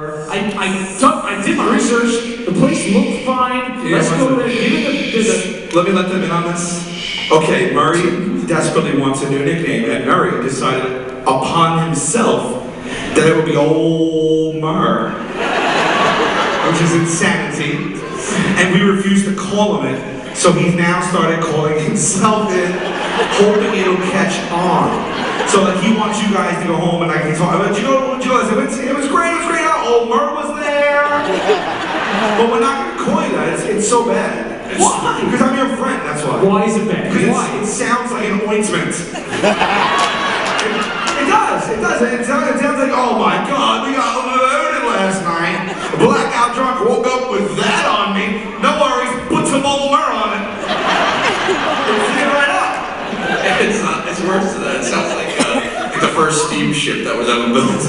whatever. I did my research. The place looked fine. Yeah, Let's go there. Let me let them in on this. Okay, Murray desperately wants a new nickname, and Murray decided upon himself that it would be Old Mer, which is insanity. And we refused to call him it, so he's now started calling himself it, hoping it'll catch on. So like he wants you guys to go home and I can talk about, you know, it was great, Old Mer was there. But we're not gonna call you that, it's so bad. Why? Because I'm your friend, that's why. Why is it bad? Because it sounds like an ointment. It sounds like, oh my God, we got loaded last night. Blackout drunk, woke up with that on me. No worries, put some Old Mer on it. It's right up. It's worse than that. It sounds like the first steamship that was ever built.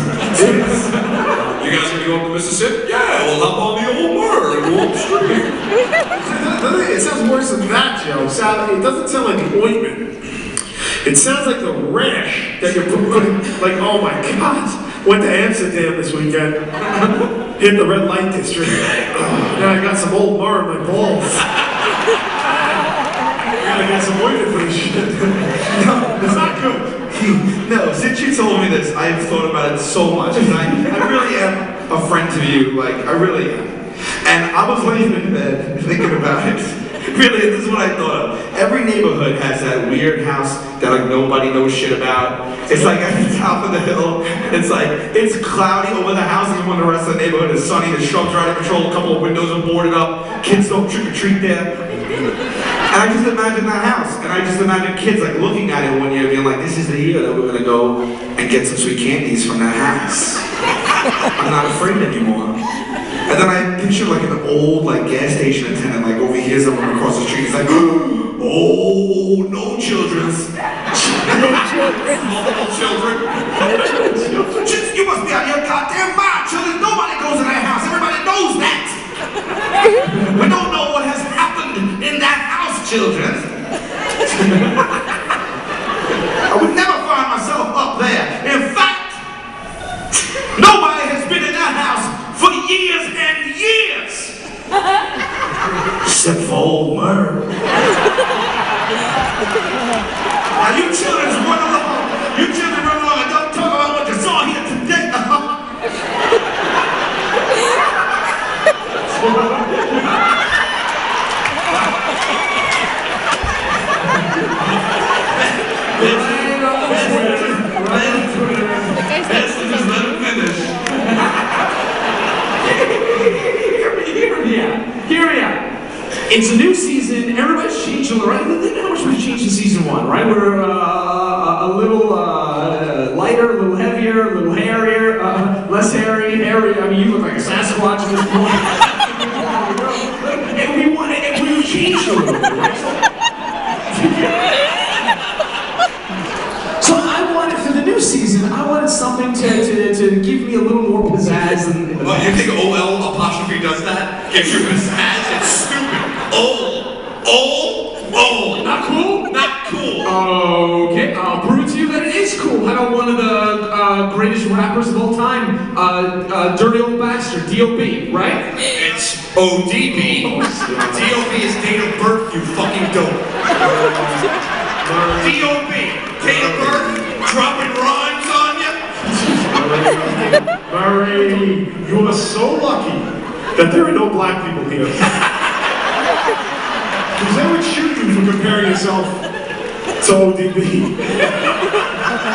You guys gonna go up the Mississippi? Yeah, we'll hop on the Old Mer and go upstream. It sounds worse than that, Joe. It doesn't sound like the ointment. It sounds like the rash that you're putting, like, oh my God. Went to Amsterdam this weekend. Hit the red light district. Now I got some Old Mer in my balls. I got some ointment for this shit. No, it's not good. No, since you told me this, I've thought about it so much. And I really am a friend to you, like, I really am. And I was laying in bed thinking about it. Really, this is what I thought of. Every neighborhood has that weird house that like nobody knows shit about. It's like at the top of the hill. It's like, it's cloudy over the house and when the rest of the neighborhood is sunny. The shrubs are out of control, a couple of windows are boarded up. Kids don't trick or treat there. And I just imagine that house. And I just imagine kids like looking at it one year being like, this is the year that we're gonna go and get some sweet candies from that house. I'm not afraid anymore. And then I picture like an old like gas station attendant like overhears someone across the street. He's like, oh, no children's. No children. No children. You must be out of your goddamn mind, children. Nobody goes in that house. Everybody knows that. We don't know what has happened in that house, children. I would never find myself up there. In fact, nobody has been in that house for years and years. Except for Old Mer. Now you children run along. You children run along and don't talk about what you saw here today. Just let him finish. Hear me out. It's a new season. Everybody's changed a little, right? Think how much we've changed in season one, right? We're a little lighter, a little heavier, a little hairier, less hairy. I mean, you look like a Sasquatch at this point. And we changed a little bit, right? So I wanted, for the new season, I wanted something to give me a little more pizzazz. Well, you think OL apostrophe does that? Gives you pizzazz? It's stupid. Not cool? Not cool. Okay, I'll prove to you that it is cool. How about one of the greatest rappers of all time, Dirty Old Bastard, D.O.B., right? It's ODB. DOB is date of birth, you fucking dope. DOB, date of birth, dropping rhymes on you. Murray, you are so lucky that there are no black people here. Because they would shoot you for comparing yourself to ODB.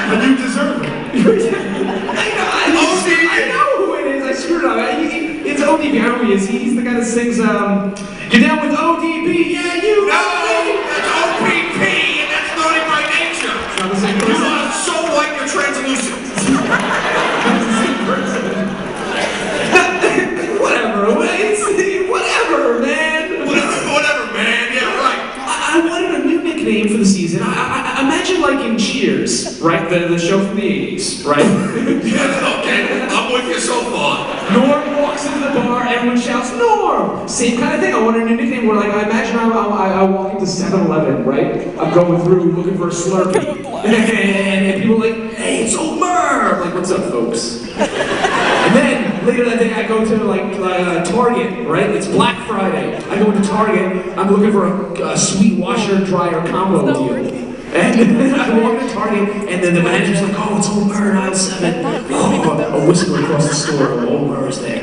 And you deserve it. I know who it is. I screwed up. It's ODB. I know who he is. He's the guy that sings, You're down with ODB. Yeah, you know. No, that's OPP, and that's naughty by nature. It's not the same You person. are so white, you're translucent. Whatever, man. Whatever, man. Yeah, right. I wanted a new nickname for the season. I imagine like in Cheers, right? The show from the 80s, right? Yeah, okay. I'm with you so far. Norm walks into the bar, everyone shouts, Norm! Same kind of thing. I wanted a new nickname where, like, I imagine I walk into 7-Eleven, right? I'm going through looking for a Slurpee. And people are like, hey, it's Old Mer! I'm like, what's up, folks? And then later that day, I go to Target, right? It's Black Friday. I go into Target. I'm looking for a sweet washer dryer combo deal. And I walk into Target, and then the manager's like, "Oh, it's Old Murr in aisle 7." Oh, a whisper across the store, "Old Murr's there."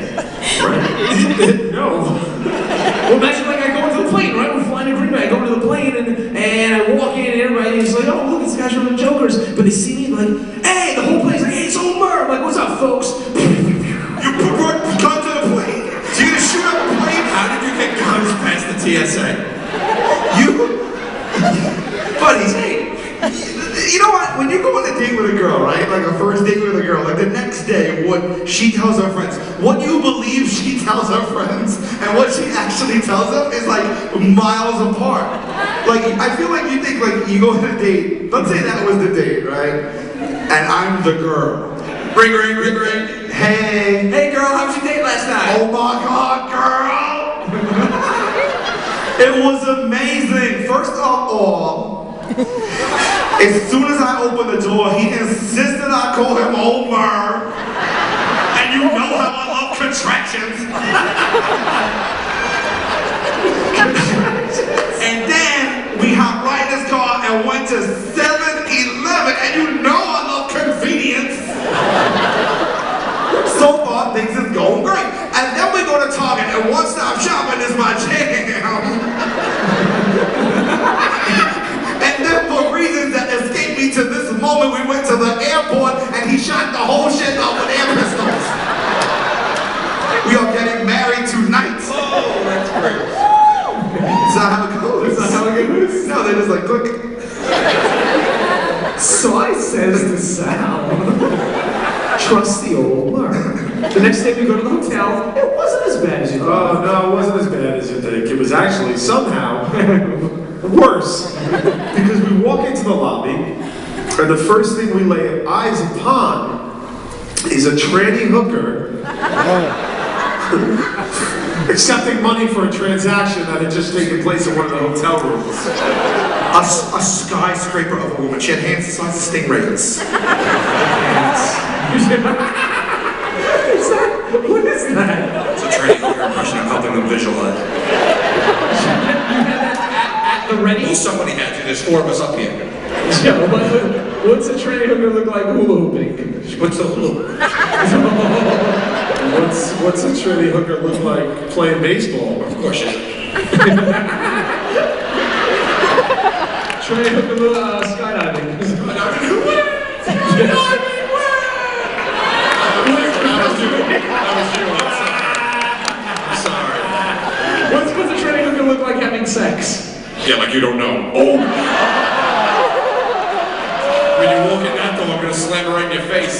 Right? No. Well, imagine like I go into the plane, right? We're flying to Green Bay. I go into the plane, and I walk in, and everybody's like, "Oh, look, it's the guys from the Jokers." But they see me like, "Hey!" The whole plane's like, "Hey, it's Old Murr." I'm like, "What's up, folks?" You put guns to the plane? So you're gonna shoot up a plane? How did you get guns past the TSA? Buddies, hey, you know what? When you go on a date with a girl, right? Like a first date with a girl, like the next day, what she tells her friends, what you believe she tells her friends, and what she actually tells them is like miles apart. Like, I feel like you think, like, you go on a date, let's say that was the date, right? And I'm the girl. Ring, ring, ring, ring. Hey. Hey, girl, how was your date last night? Oh my God, girl! It was amazing. First of all, as soon as I opened the door, he insisted I call him Old Murr. And you know how I love contractions. And then we hopped right in his car and went to 7-Eleven, and you know I love convenience. So far, things is going great. And then we go to Target, and one-stop shopping is my jam. And then for reasons that escape me to this moment, we went to the airport, and he shot the whole shit up with air pistols. We are getting married tonight. Oh, that's great. That's not how it goes. That's not how it goes? No, they just like click. So I says to Sal, "Trust the Old Murr." The next day we go to the hotel. It wasn't as bad as you thought. Oh, no, it wasn't as bad as you think. It was actually somehow worse. Because we walk into the lobby, and the first thing we lay eyes upon is a tranny hooker accepting money for a transaction that had just taken place in one of the hotel rooms. A skyscraper of a woman. She had hands the size of stingrays. What is that? It's a training hooker impression. I'm helping them visualize. You had that at the ready? Well, somebody had to. There's 4 of us up here. Yeah, what's a tranny hooker look like hula hooping? What's the hula? What's a tranny hooker look like playing baseball? Of course you do. Tranny hooker skydiving. I'm sorry. What's a tranny hooker look like having sex? Yeah, like you don't know. Oh! When you walk in that door, I'm gonna slam it right in your face.